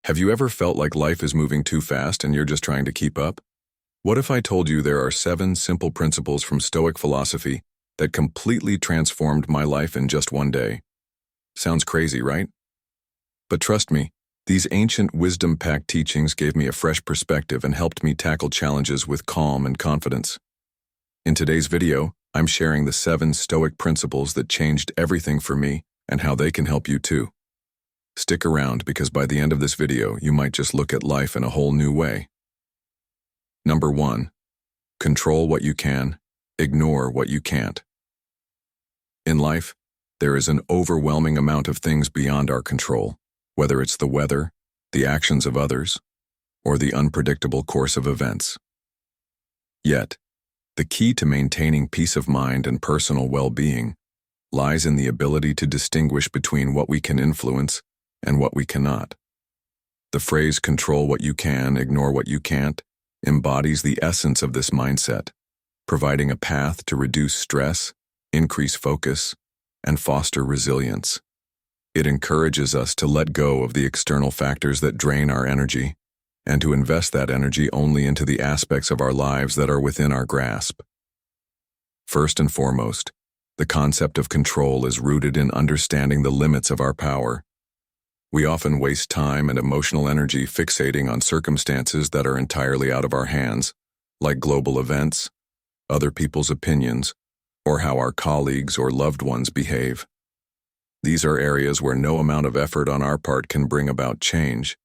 Have you ever felt like life is moving too fast and you're just trying to keep up? What if I told you there are 7 simple principles from Stoic philosophy that completely transformed my life in just one day? Sounds crazy, right? But trust me, these ancient wisdom-packed teachings gave me a fresh perspective and helped me tackle challenges with calm and confidence. In today's video, I'm sharing the 7 Stoic principles that changed everything for me and how they can help you too. Stick around because by the end of this video, you might just look at life in a whole new way. Number 1. Control what you can, ignore what you can't. In life, there is an overwhelming amount of things beyond our control, whether it's the weather, the actions of others, or the unpredictable course of events. Yet, the key to maintaining peace of mind and personal well-being lies in the ability to distinguish between what we can influence and what we cannot. The phrase "control what you can, ignore what you can't" embodies the essence of this mindset, providing a path to reduce stress, increase focus, and foster resilience. It encourages us to let go of the external factors that drain our energy and to invest that energy only into the aspects of our lives that are within our grasp. First and foremost, the concept of control is rooted in understanding the limits of our power. We often waste time and emotional energy fixating on circumstances that are entirely out of our hands, like global events, other people's opinions, or how our colleagues or loved ones behave. These are areas where no amount of effort on our part can bring about change.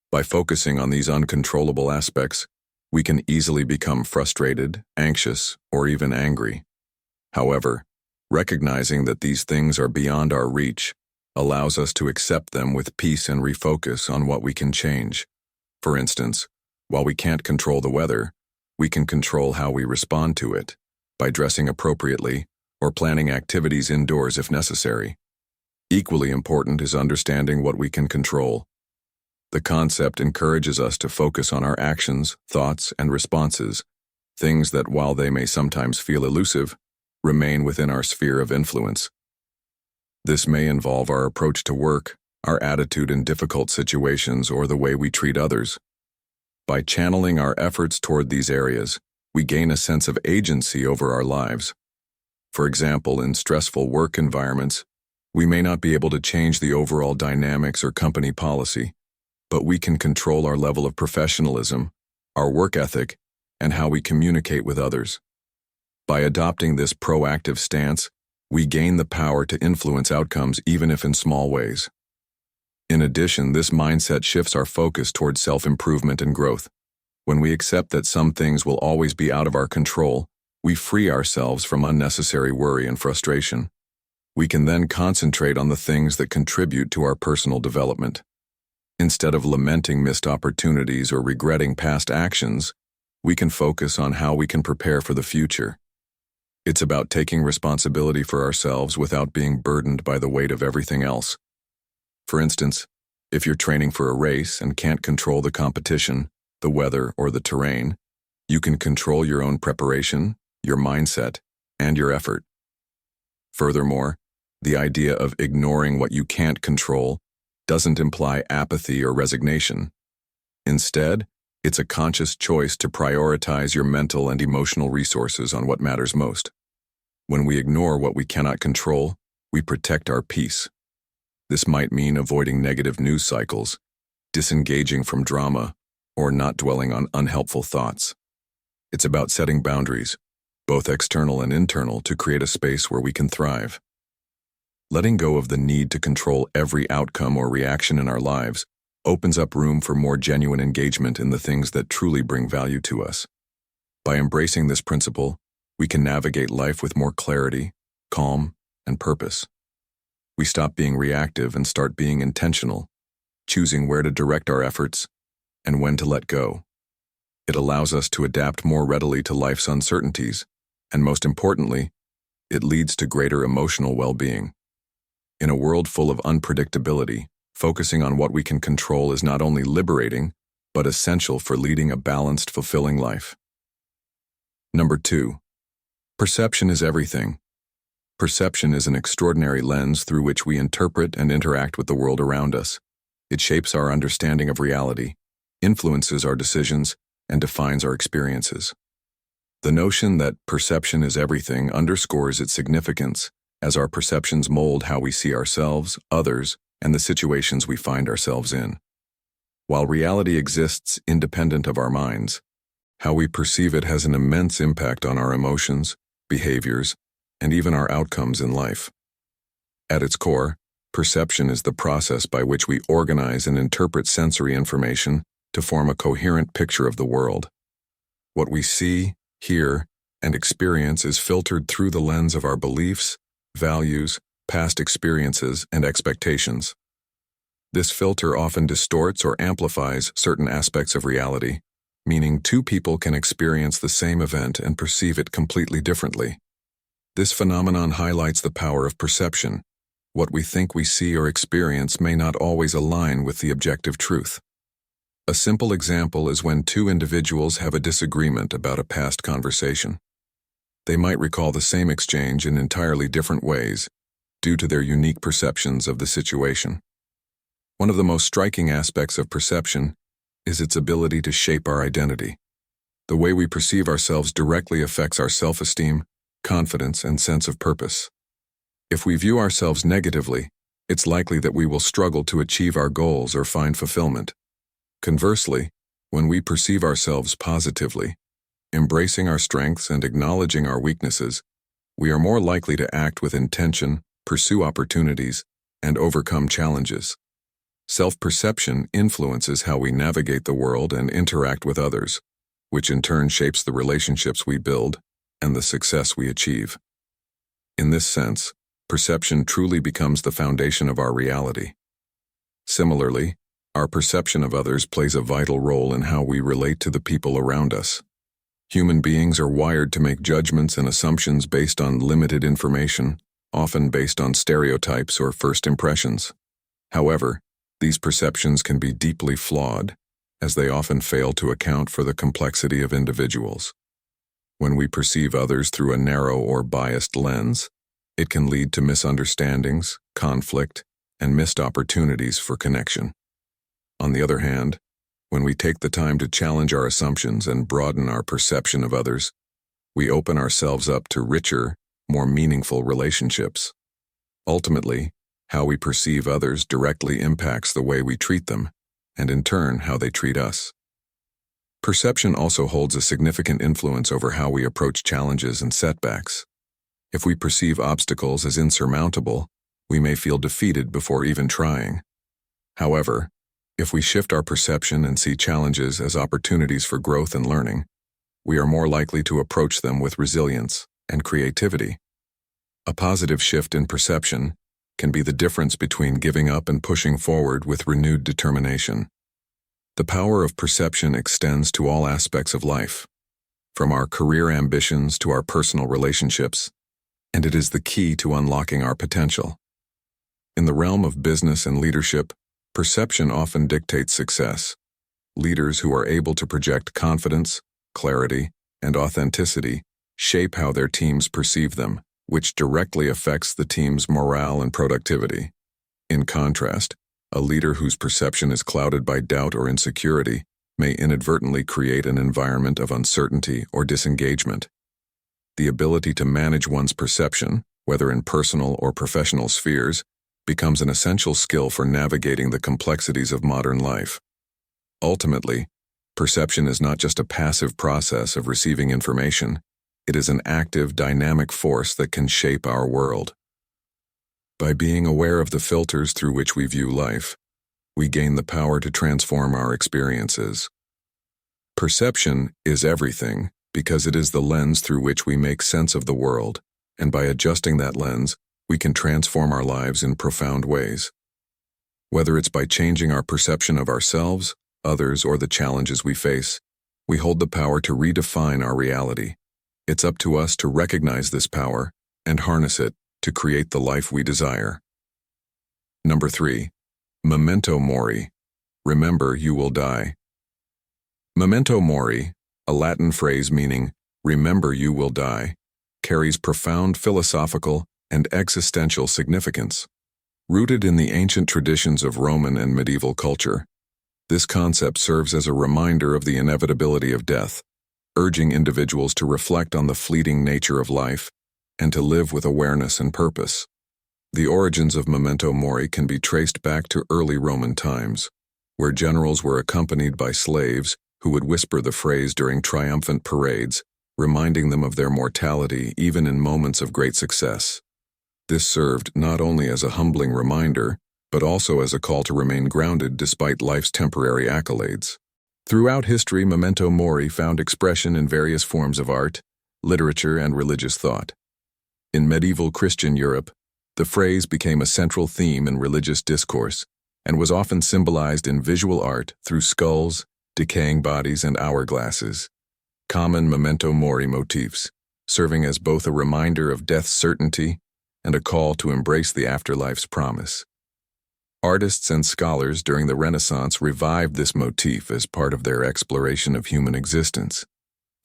By focusing on these uncontrollable aspects, we can easily become frustrated, anxious, or even angry. However, recognizing that these things are beyond our reach allows us to accept them with peace and refocus on what we can change. For instance, while we can't control the weather, we can control how we respond to it by dressing appropriately or planning activities indoors if necessary. Equally important is understanding what we can control. The concept encourages us to focus on our actions, thoughts, and responses, things that, while they may sometimes feel elusive, remain within our sphere of influence. This may involve our approach to work, our attitude in difficult situations, or the way we treat others. By channeling our efforts toward these areas, we gain a sense of agency over our lives. For example, in stressful work environments, we may not be able to change the overall dynamics or company policy, but we can control our level of professionalism, our work ethic, and how we communicate with others. By adopting this proactive stance, we gain the power to influence outcomes even if in small ways. In addition, this mindset shifts our focus towards self-improvement and growth. When we accept that some things will always be out of our control, we free ourselves from unnecessary worry and frustration. We can then concentrate on the things that contribute to our personal development. Instead of lamenting missed opportunities or regretting past actions, we can focus on how we can prepare for the future. It's about taking responsibility for ourselves without being burdened by the weight of everything else. For instance, if you're training for a race and can't control the competition, the weather, or the terrain, you can control your own preparation, your mindset, and your effort. Furthermore, the idea of ignoring what you can't control doesn't imply apathy or resignation. Instead, it's a conscious choice to prioritize your mental and emotional resources on what matters most. When we ignore what we cannot control, we protect our peace. This might mean avoiding negative news cycles, disengaging from drama, or not dwelling on unhelpful thoughts. It's about setting boundaries, both external and internal, to create a space where we can thrive. Letting go of the need to control every outcome or reaction in our lives opens up room for more genuine engagement in the things that truly bring value to us. By embracing this principle, we can navigate life with more clarity, calm, and purpose. We stop being reactive and start being intentional, choosing where to direct our efforts and when to let go. It allows us to adapt more readily to life's uncertainties, and most importantly, it leads to greater emotional well-being. In a world full of unpredictability, focusing on what we can control is not only liberating, but essential for leading a balanced, fulfilling life. Number 2. Perception is everything. Perception is an extraordinary lens through which we interpret and interact with the world around us. It shapes our understanding of reality, influences our decisions, and defines our experiences. The notion that perception is everything underscores its significance, as our perceptions mold how we see ourselves, others, and the situations we find ourselves in. While reality exists independent of our minds, how we perceive it has an immense impact on our emotions, behaviors, and even our outcomes in life. At its core, perception is the process by which we organize and interpret sensory information to form a coherent picture of the world. What we see, hear, and experience is filtered through the lens of our beliefs, values, past experiences, and expectations. This filter often distorts or amplifies certain aspects of reality, meaning two people can experience the same event and perceive it completely differently. This phenomenon highlights the power of perception. What we think we see or experience may not always align with the objective truth. A simple example is when two individuals have a disagreement about a past conversation. They might recall the same exchange in entirely different ways due to their unique perceptions of the situation. One of the most striking aspects of perception is its ability to shape our identity. The way we perceive ourselves directly affects our self-esteem, confidence, and sense of purpose. If we view ourselves negatively, it's likely that we will struggle to achieve our goals or find fulfillment. Conversely, when we perceive ourselves positively, embracing our strengths and acknowledging our weaknesses, we are more likely to act with intention, pursue opportunities, and overcome challenges. Self-perception influences how we navigate the world and interact with others, which in turn shapes the relationships we build and the success we achieve. In this sense, perception truly becomes the foundation of our reality. Similarly, our perception of others plays a vital role in how we relate to the people around us. Human beings are wired to make judgments and assumptions based on limited information, often based on stereotypes or first impressions. However, these perceptions can be deeply flawed, as they often fail to account for the complexity of individuals. When we perceive others through a narrow or biased lens, it can lead to misunderstandings, conflict, and missed opportunities for connection. On the other hand, when we take the time to challenge our assumptions and broaden our perception of others, we open ourselves up to richer, more meaningful relationships. Ultimately, how we perceive others directly impacts the way we treat them, and in turn, how they treat us. Perception also holds a significant influence over how we approach challenges and setbacks. If we perceive obstacles as insurmountable, we may feel defeated before even trying. However, if we shift our perception and see challenges as opportunities for growth and learning, we are more likely to approach them with resilience and creativity. A positive shift in perception can be the difference between giving up and pushing forward with renewed determination. The power of perception extends to all aspects of life, from our career ambitions to our personal relationships, and it is the key to unlocking our potential. In the realm of business and leadership, perception often dictates success. Leaders who are able to project confidence, clarity, and authenticity shape how their teams perceive them, which directly affects the team's morale and productivity. In contrast, a leader whose perception is clouded by doubt or insecurity may inadvertently create an environment of uncertainty or disengagement. The ability to manage one's perception, whether in personal or professional spheres, becomes an essential skill for navigating the complexities of modern life. Ultimately, perception is not just a passive process of receiving information. It is an active, dynamic force that can shape our world. By being aware of the filters through which we view life, we gain the power to transform our experiences. Perception is everything because it is the lens through which we make sense of the world, and by adjusting that lens, we can transform our lives in profound ways. Whether it's by changing our perception of ourselves, others, or the challenges we face, we hold the power to redefine our reality. It's up to us to recognize this power and harness it to create the life we desire. Number 3. Memento mori. Remember you will die. Memento mori, a Latin phrase meaning remember you will die, carries profound philosophical and existential significance. Rooted in the ancient traditions of Roman and medieval culture, this concept serves as a reminder of the inevitability of death, urging individuals to reflect on the fleeting nature of life and to live with awareness and purpose. The origins of memento mori can be traced back to early Roman times, where generals were accompanied by slaves who would whisper the phrase during triumphant parades, reminding them of their mortality even in moments of great success. This served not only as a humbling reminder, but also as a call to remain grounded despite life's temporary accolades. Throughout history, memento mori found expression in various forms of art, literature, and religious thought. In medieval Christian Europe, the phrase became a central theme in religious discourse and was often symbolized in visual art through skulls, decaying bodies, and hourglasses. Common memento mori motifs, serving as both a reminder of death's certainty and a call to embrace the afterlife's promise. Artists and scholars during the Renaissance revived this motif as part of their exploration of human existence,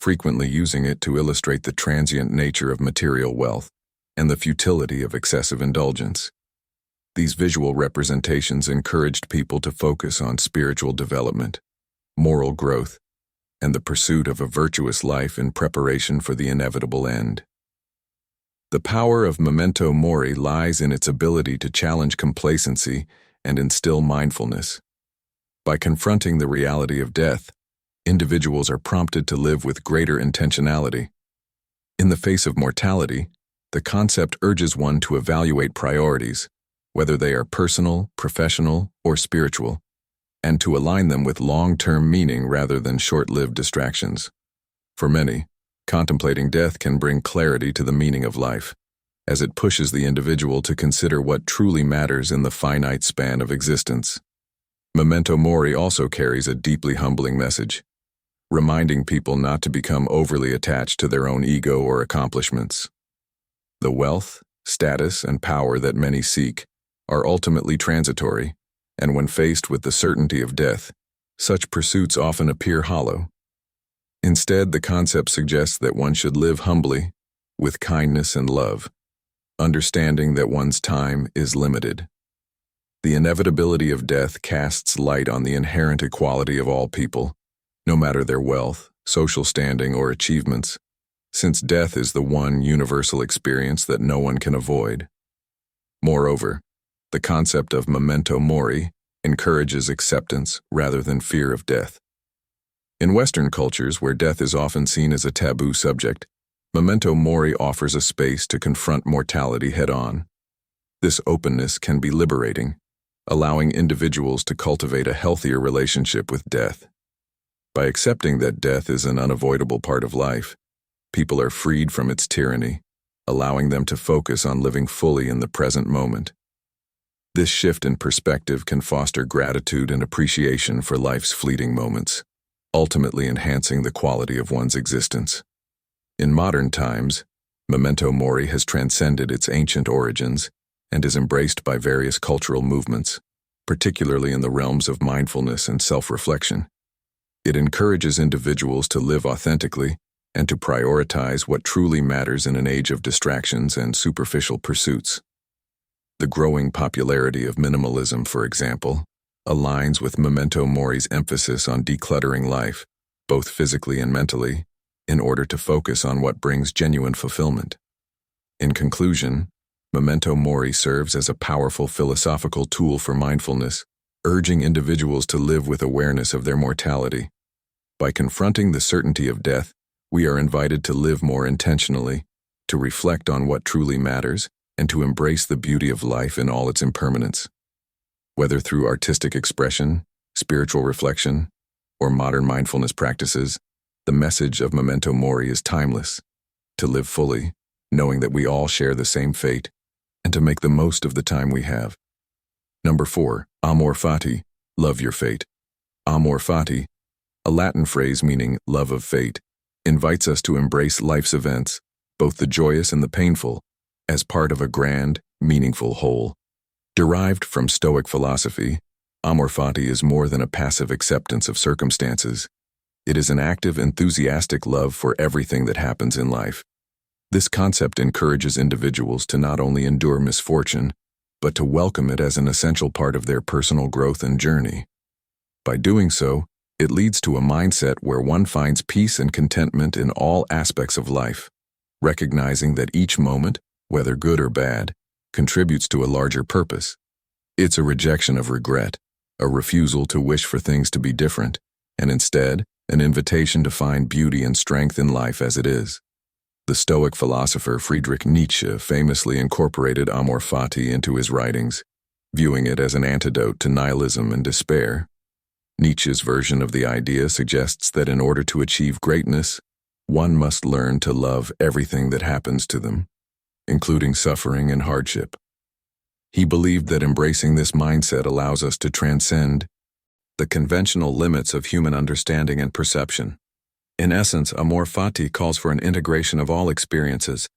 frequently using it to illustrate the transient nature of material wealth and the futility of excessive indulgence. These visual representations encouraged people to focus on spiritual development, moral growth, and the pursuit of a virtuous life in preparation for the inevitable end. The power of memento mori lies in its ability to challenge complacency and instill mindfulness. By confronting the reality of death, individuals are prompted to live with greater intentionality. In the face of mortality, the concept urges one to evaluate priorities, whether they are personal, professional, or spiritual, and to align them with long-term meaning rather than short-lived distractions. For many, contemplating death can bring clarity to the meaning of life, as it pushes the individual to consider what truly matters in the finite span of existence. Memento mori also carries a deeply humbling message, reminding people not to become overly attached to their own ego or accomplishments. The wealth, status, and power that many seek are ultimately transitory, and when faced with the certainty of death, such pursuits often appear hollow. Instead, the concept suggests that one should live humbly, with kindness and love, understanding that one's time is limited. The inevitability of death casts light on the inherent equality of all people, no matter their wealth, social standing, or achievements, since death is the one universal experience that no one can avoid. Moreover, the concept of memento mori encourages acceptance rather than fear of death. In Western cultures, where death is often seen as a taboo subject, memento mori offers a space to confront mortality head-on. This openness can be liberating, allowing individuals to cultivate a healthier relationship with death. By accepting that death is an unavoidable part of life, people are freed from its tyranny, allowing them to focus on living fully in the present moment. This shift in perspective can foster gratitude and appreciation for life's fleeting moments, ultimately enhancing the quality of one's existence. In modern times, memento mori has transcended its ancient origins and is embraced by various cultural movements, particularly in the realms of mindfulness and self-reflection. It encourages individuals to live authentically and to prioritize what truly matters in an age of distractions and superficial pursuits. The growing popularity of minimalism, for example, aligns with memento mori's emphasis on decluttering life, both physically and mentally, in order to focus on what brings genuine fulfillment. In conclusion, memento mori serves as a powerful philosophical tool for mindfulness, urging individuals to live with awareness of their mortality. By confronting the certainty of death, we are invited to live more intentionally, to reflect on what truly matters, and to embrace the beauty of life in all its impermanence. Whether through artistic expression, spiritual reflection, or modern mindfulness practices, the message of memento mori is timeless: to live fully, knowing that we all share the same fate, and to make the most of the time we have. Number 4, amor fati, love your fate. Amor fati, a Latin phrase meaning love of fate, invites us to embrace life's events, both the joyous and the painful, as part of a grand, meaningful whole. Derived from Stoic philosophy, amor fati is more than a passive acceptance of circumstances. It is an active, enthusiastic love for everything that happens in life. This concept encourages individuals to not only endure misfortune, but to welcome it as an essential part of their personal growth and journey. By doing so, it leads to a mindset where one finds peace and contentment in all aspects of life, recognizing that each moment, whether good or bad, contributes to a larger purpose. It's a rejection of regret, a refusal to wish for things to be different, and instead, an invitation to find beauty and strength in life as it is. The Stoic philosopher Friedrich Nietzsche famously incorporated amor fati into his writings, viewing it as an antidote to nihilism and despair. Nietzsche's version of the idea suggests that in order to achieve greatness, one must learn to love everything that happens to them, including suffering and hardship. He believed that embracing this mindset allows us to transcend the conventional limits of human understanding and perception. In essence, amor fati calls for an integration of all experiences,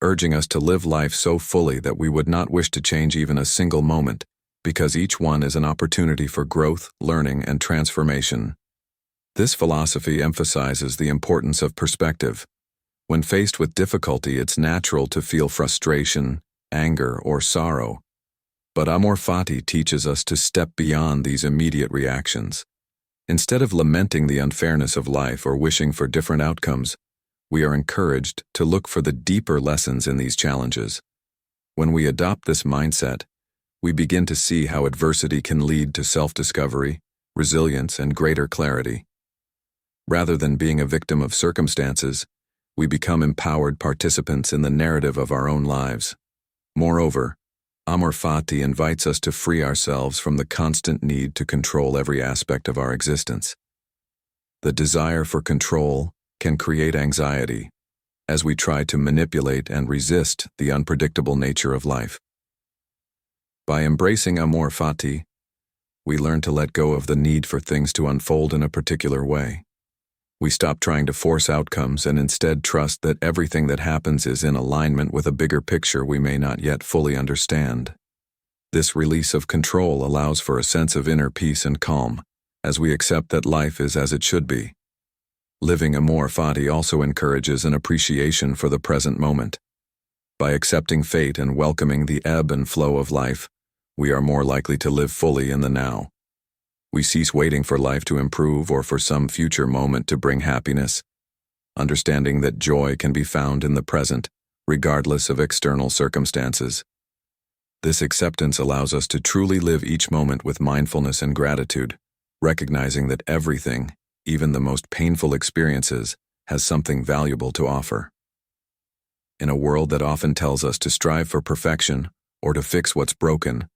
urging us to live life so fully that we would not wish to change even a single moment, because each one is an opportunity for growth, learning, and transformation. This philosophy emphasizes the importance of perspective. When faced with difficulty, it's natural to feel frustration, anger, or sorrow. But amor fati teaches us to step beyond these immediate reactions. Instead of lamenting the unfairness of life or wishing for different outcomes, we are encouraged to look for the deeper lessons in these challenges. When we adopt this mindset, we begin to see how adversity can lead to self-discovery, resilience, and greater clarity. Rather than being a victim of circumstances, we become empowered participants in the narrative of our own lives. Moreover, amor fati invites us to free ourselves from the constant need to control every aspect of our existence. The desire for control can create anxiety as we try to manipulate and resist the unpredictable nature of life. By embracing amor fati, we learn to let go of the need for things to unfold in a particular way. We stop trying to force outcomes and instead trust that everything that happens is in alignment with a bigger picture we may not yet fully understand. This release of control allows for a sense of inner peace and calm, as we accept that life is as it should be. Living amor fati also encourages an appreciation for the present moment. By accepting fate and welcoming the ebb and flow of life, we are more likely to live fully in the now. We cease waiting for life to improve or for some future moment to bring happiness, understanding that joy can be found in the present, regardless of external circumstances. This acceptance allows us to truly live each moment with mindfulness and gratitude, recognizing that everything, even the most painful experiences, has something valuable to offer. In a world that often tells us to strive for perfection or to fix what's broken,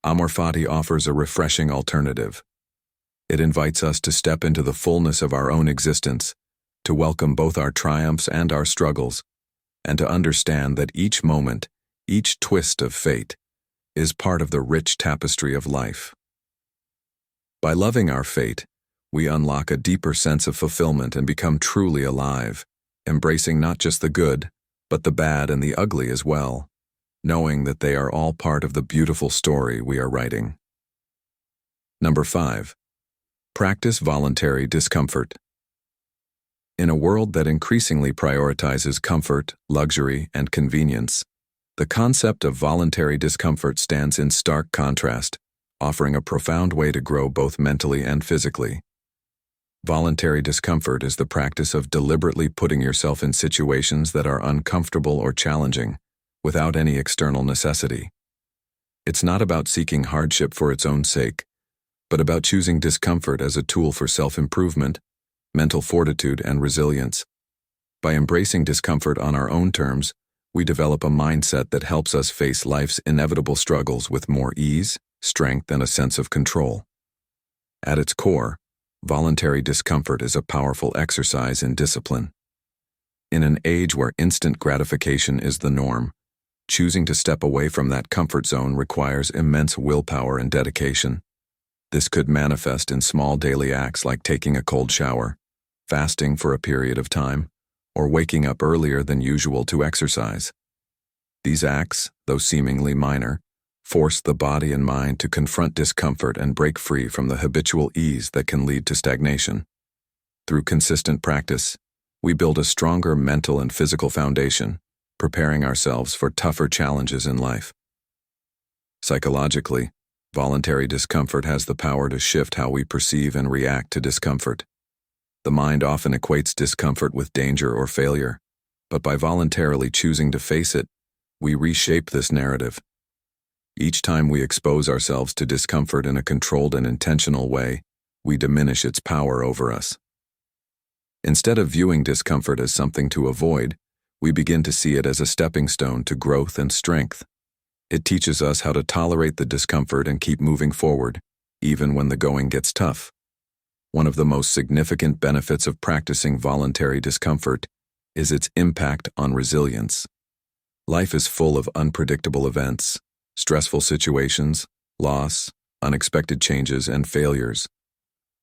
amor fati offers a refreshing alternative. It invites us to step into the fullness of our own existence, to welcome both our triumphs and our struggles, and to understand that each moment, each twist of fate, is part of the rich tapestry of life. By loving our fate, we unlock a deeper sense of fulfillment and become truly alive, embracing not just the good, but the bad and the ugly as well, knowing that they are all part of the beautiful story we are writing. Number 5. Practice voluntary discomfort. In a world that increasingly prioritizes comfort, luxury, and convenience, the concept of voluntary discomfort stands in stark contrast, offering a profound way to grow both mentally and physically. Voluntary discomfort is the practice of deliberately putting yourself in situations that are uncomfortable or challenging, without any external necessity. It's not about seeking hardship for its own sake, but about choosing discomfort as a tool for self-improvement, mental fortitude, and resilience. By embracing discomfort on our own terms, we develop a mindset that helps us face life's inevitable struggles with more ease, strength, and a sense of control. At its core, voluntary discomfort is a powerful exercise in discipline. In an age where instant gratification is the norm, choosing to step away from that comfort zone requires immense willpower and dedication. This could manifest in small daily acts like taking a cold shower, fasting for a period of time, or waking up earlier than usual to exercise. These acts, though seemingly minor, force the body and mind to confront discomfort and break free from the habitual ease that can lead to stagnation. Through consistent practice, we build a stronger mental and physical foundation, preparing ourselves for tougher challenges in life. Psychologically, voluntary discomfort has the power to shift how we perceive and react to discomfort. The mind often equates discomfort with danger or failure, but by voluntarily choosing to face it, we reshape this narrative. Each time we expose ourselves to discomfort in a controlled and intentional way, we diminish its power over us. Instead of viewing discomfort as something to avoid, we begin to see it as a stepping stone to growth and strength. It teaches us how to tolerate the discomfort and keep moving forward, even when the going gets tough. One of the most significant benefits of practicing voluntary discomfort is its impact on resilience. Life is full of unpredictable events, stressful situations, loss, unexpected changes, and failures.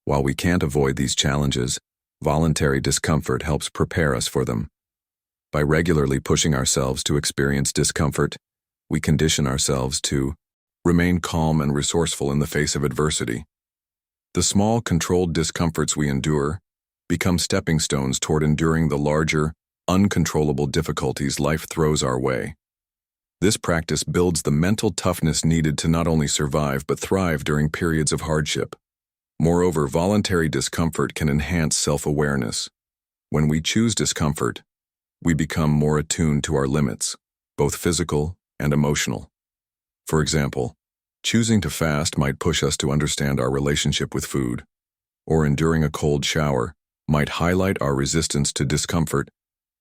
While we can't avoid these challenges, voluntary discomfort helps prepare us for them. By regularly pushing ourselves to experience discomfort, we condition ourselves to remain calm and resourceful in the face of adversity. The small, controlled discomforts we endure become stepping stones toward enduring the larger, uncontrollable difficulties life throws our way. This practice builds the mental toughness needed to not only survive but thrive during periods of hardship. Moreover, voluntary discomfort can enhance self-awareness. When we choose discomfort, we become more attuned to our limits, both physical and emotional. For example, choosing to fast might push us to understand our relationship with food, or enduring a cold shower might highlight our resistance to discomfort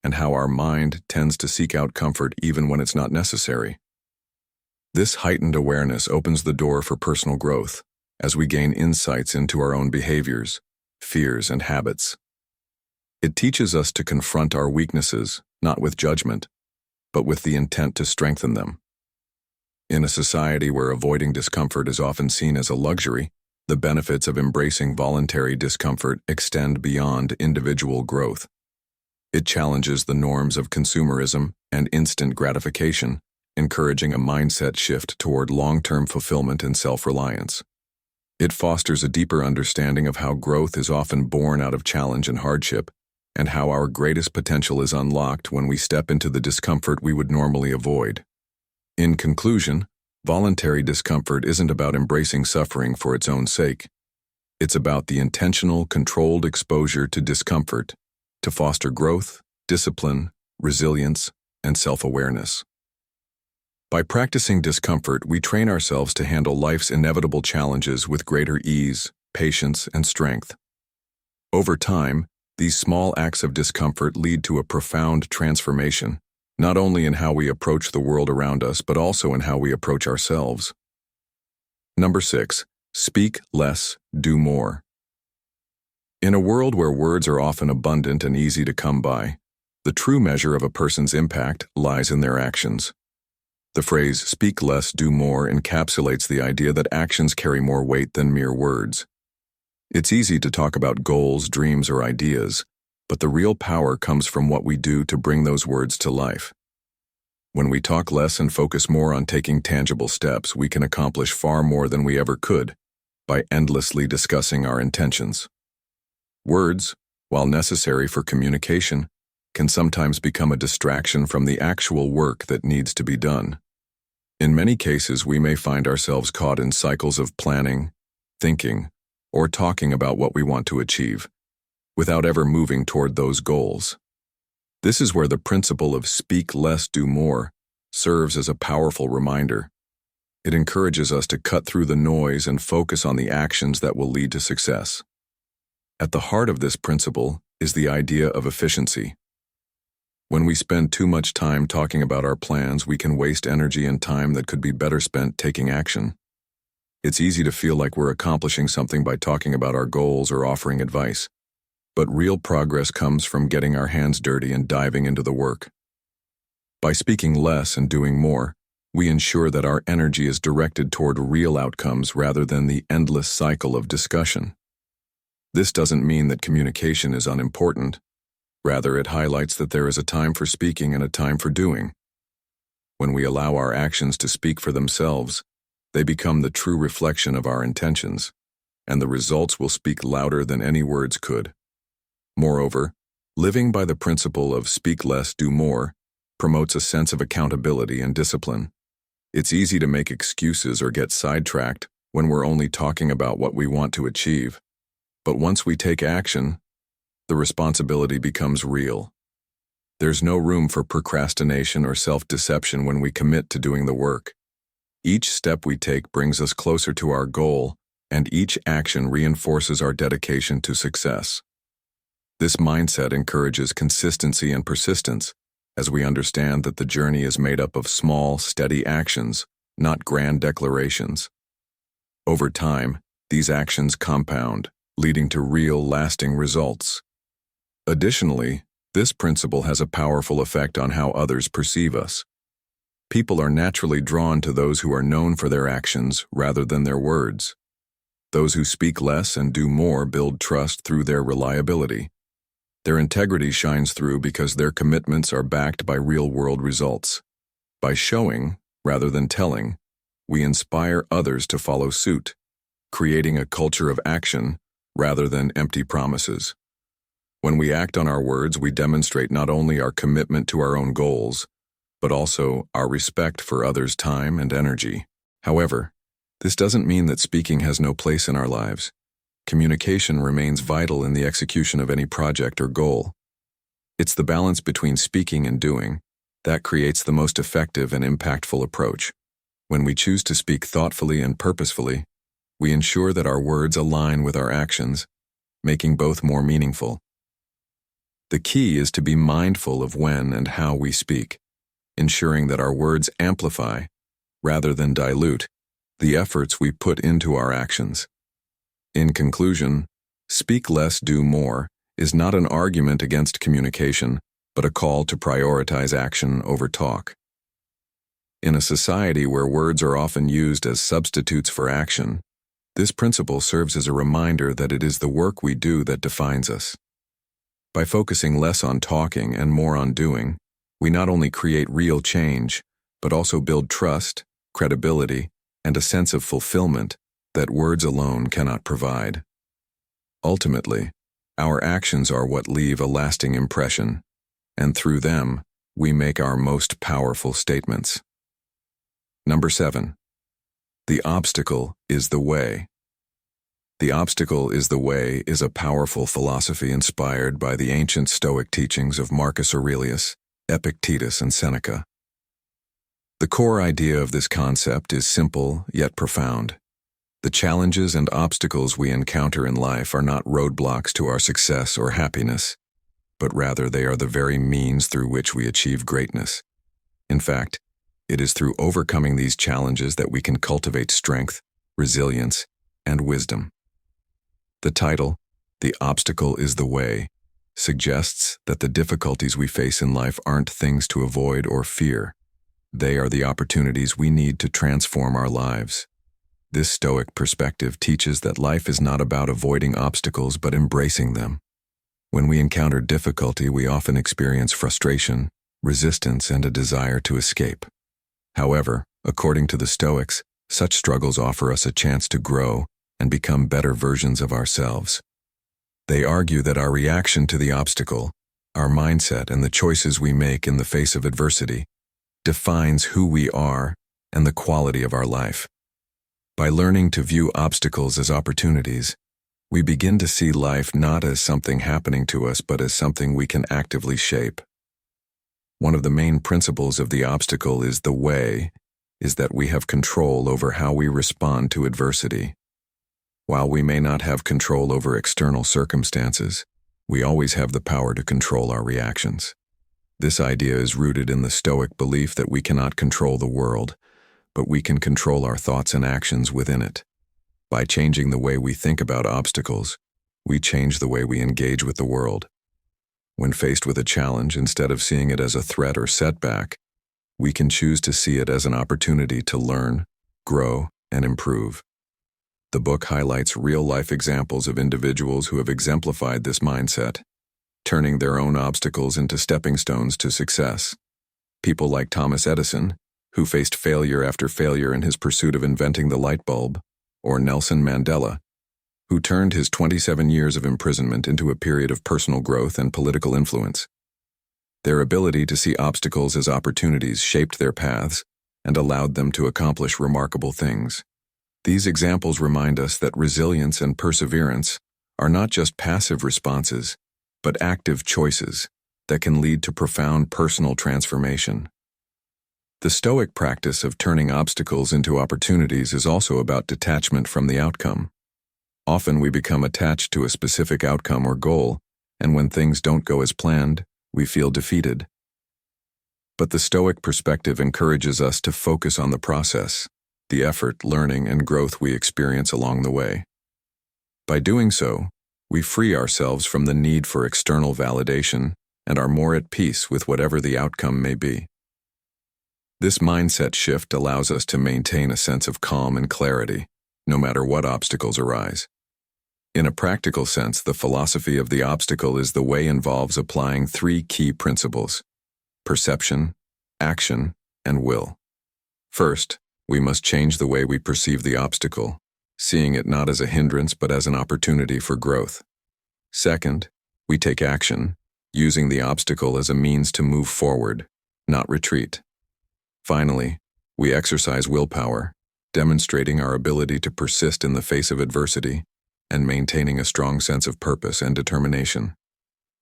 and how our mind tends to seek out comfort even when it's not necessary. This heightened awareness opens the door for personal growth as we gain insights into our own behaviors, fears, and habits. It teaches us to confront our weaknesses, not with judgment, but with the intent to strengthen them. In a society where avoiding discomfort is often seen as a luxury, the benefits of embracing voluntary discomfort extend beyond individual growth. It challenges the norms of consumerism and instant gratification, encouraging a mindset shift toward long-term fulfillment and self-reliance. It fosters a deeper understanding of how growth is often born out of challenge and hardship, and how our greatest potential is unlocked when we step into the discomfort we would normally avoid. In conclusion, voluntary discomfort isn't about embracing suffering for its own sake. It's about the intentional, controlled exposure to discomfort to foster growth, discipline, resilience, and self-awareness. By practicing discomfort, we train ourselves to handle life's inevitable challenges with greater ease, patience, and strength. Over time, these small acts of discomfort lead to a profound transformation, not only in how we approach the world around us, but also in how we approach ourselves. Number 6, speak less, do more. In a world where words are often abundant and easy to come by, the true measure of a person's impact lies in their actions. The phrase, speak less, do more, encapsulates the idea that actions carry more weight than mere words. It's easy to talk about goals, dreams, or ideas, but the real power comes from what we do to bring those words to life. When we talk less and focus more on taking tangible steps, we can accomplish far more than we ever could by endlessly discussing our intentions. Words, while necessary for communication, can sometimes become a distraction from the actual work that needs to be done. In many cases, we may find ourselves caught in cycles of planning, thinking, or talking about what we want to achieve, without ever moving toward those goals. This is where the principle of speak less, do more serves as a powerful reminder. It encourages us to cut through the noise and focus on the actions that will lead to success. At the heart of this principle is the idea of efficiency. When we spend too much time talking about our plans, we can waste energy and time that could be better spent taking action. It's easy to feel like we're accomplishing something by talking about our goals or offering advice. But real progress comes from getting our hands dirty and diving into the work. By speaking less and doing more, we ensure that our energy is directed toward real outcomes rather than the endless cycle of discussion. This doesn't mean that communication is unimportant. Rather, it highlights that there is a time for speaking and a time for doing. When we allow our actions to speak for themselves, they become the true reflection of our intentions, and the results will speak louder than any words could. Moreover, living by the principle of speak less, do more promotes a sense of accountability and discipline. It's easy to make excuses or get sidetracked when we're only talking about what we want to achieve. But once we take action, the responsibility becomes real. There's no room for procrastination or self-deception when we commit to doing the work. Each step we take brings us closer to our goal, and each action reinforces our dedication to success. This mindset encourages consistency and persistence, as we understand that the journey is made up of small, steady actions, not grand declarations. Over time, these actions compound, leading to real, lasting results. Additionally, this principle has a powerful effect on how others perceive us. People are naturally drawn to those who are known for their actions rather than their words. Those who speak less and do more build trust through their reliability. Their integrity shines through because their commitments are backed by real-world results. By showing, rather than telling, we inspire others to follow suit, creating a culture of action rather than empty promises. When we act on our words, we demonstrate not only our commitment to our own goals, but also our respect for others' time and energy. However, this doesn't mean that speaking has no place in our lives. Communication remains vital in the execution of any project or goal. It's the balance between speaking and doing that creates the most effective and impactful approach. When we choose to speak thoughtfully and purposefully, we ensure that our words align with our actions, making both more meaningful. The key is to be mindful of when and how we speak, ensuring that our words amplify, rather than dilute, the efforts we put into our actions. In conclusion, speak less, do more is not an argument against communication, but a call to prioritize action over talk. In a society where words are often used as substitutes for action, this principle serves as a reminder that it is the work we do that defines us. By focusing less on talking and more on doing, we not only create real change, but also build trust, credibility, and a sense of fulfillment that words alone cannot provide. Ultimately, our actions are what leave a lasting impression, and through them, we make our most powerful statements. Number 7. The obstacle is the way. The obstacle is the way is a powerful philosophy inspired by the ancient Stoic teachings of Marcus Aurelius, Epictetus, and Seneca. The core idea of this concept is simple yet profound. The challenges and obstacles we encounter in life are not roadblocks to our success or happiness, but rather they are the very means through which we achieve greatness. In fact, it is through overcoming these challenges that we can cultivate strength, resilience, and wisdom. The title, "The Obstacle is the Way," suggests that the difficulties we face in life aren't things to avoid or fear. They are the opportunities we need to transform our lives. This Stoic perspective teaches that life is not about avoiding obstacles but embracing them. When we encounter difficulty, we often experience frustration, resistance, and a desire to escape. However, according to the Stoics, such struggles offer us a chance to grow and become better versions of ourselves. They argue that our reaction to the obstacle, our mindset, and the choices we make in the face of adversity defines who we are and the quality of our life. By learning to view obstacles as opportunities, we begin to see life not as something happening to us but as something we can actively shape. One of the main principles of the obstacle is the way, is that we have control over how we respond to adversity. While we may not have control over external circumstances, we always have the power to control our reactions. This idea is rooted in the Stoic belief that we cannot control the world, but we can control our thoughts and actions within it. By changing the way we think about obstacles, we change the way we engage with the world. When faced with a challenge, instead of seeing it as a threat or setback, we can choose to see it as an opportunity to learn, grow, and improve. The book highlights real-life examples of individuals who have exemplified this mindset, turning their own obstacles into stepping stones to success. People like Thomas Edison, who faced failure after failure in his pursuit of inventing the light bulb, or Nelson Mandela, who turned his 27 years of imprisonment into a period of personal growth and political influence. Their ability to see obstacles as opportunities shaped their paths, and allowed them to accomplish remarkable things. These examples remind us that resilience and perseverance are not just passive responses, but active choices that can lead to profound personal transformation. The Stoic practice of turning obstacles into opportunities is also about detachment from the outcome. Often we become attached to a specific outcome or goal, and when things don't go as planned, we feel defeated. But the Stoic perspective encourages us to focus on the process, the effort, learning, and growth we experience along the way. By doing so, we free ourselves from the need for external validation and are more at peace with whatever the outcome may be. This mindset shift allows us to maintain a sense of calm and clarity, no matter what obstacles arise. In a practical sense, the philosophy of the obstacle is the way involves applying three key principles: perception, action, and will. First, we must change the way we perceive the obstacle, seeing it not as a hindrance but as an opportunity for growth. Second, we take action, using the obstacle as a means to move forward, not retreat. Finally, we exercise willpower, demonstrating our ability to persist in the face of adversity and maintaining a strong sense of purpose and determination.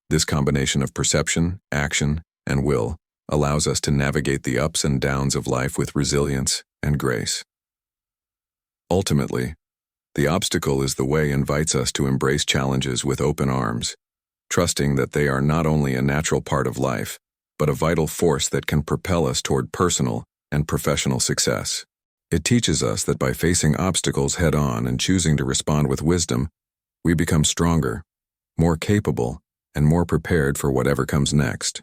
This combination of perception, action, and will allows us to navigate the ups and downs of life with resilience and grace. Ultimately, the obstacle is the way invites us to embrace challenges with open arms, trusting that they are not only a natural part of life, but a vital force that can propel us toward personal and professional success. It teaches us that by facing obstacles head-on and choosing to respond with wisdom, we become stronger, more capable, and more prepared for whatever comes next.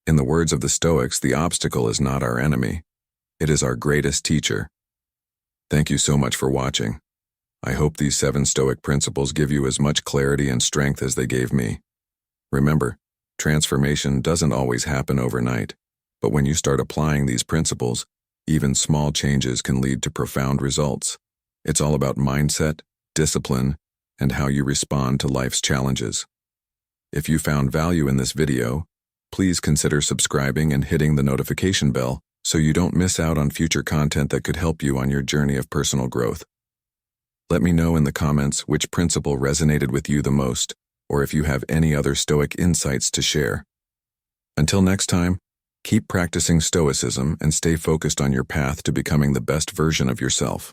In the words of the Stoics, the obstacle is not our enemy. It is our greatest teacher. Thank you so much for watching. I hope these 7 Stoic principles give you as much clarity and strength as they gave me. Remember, transformation doesn't always happen overnight, but when you start applying these principles, even small changes can lead to profound results. It's all about mindset, discipline, and how you respond to life's challenges. If you found value in this video, please consider subscribing and hitting the notification bell so you don't miss out on future content that could help you on your journey of personal growth. Let me know in the comments which principle resonated with you the most, or if you have any other Stoic insights to share. Until next time, keep practicing Stoicism and stay focused on your path to becoming the best version of yourself.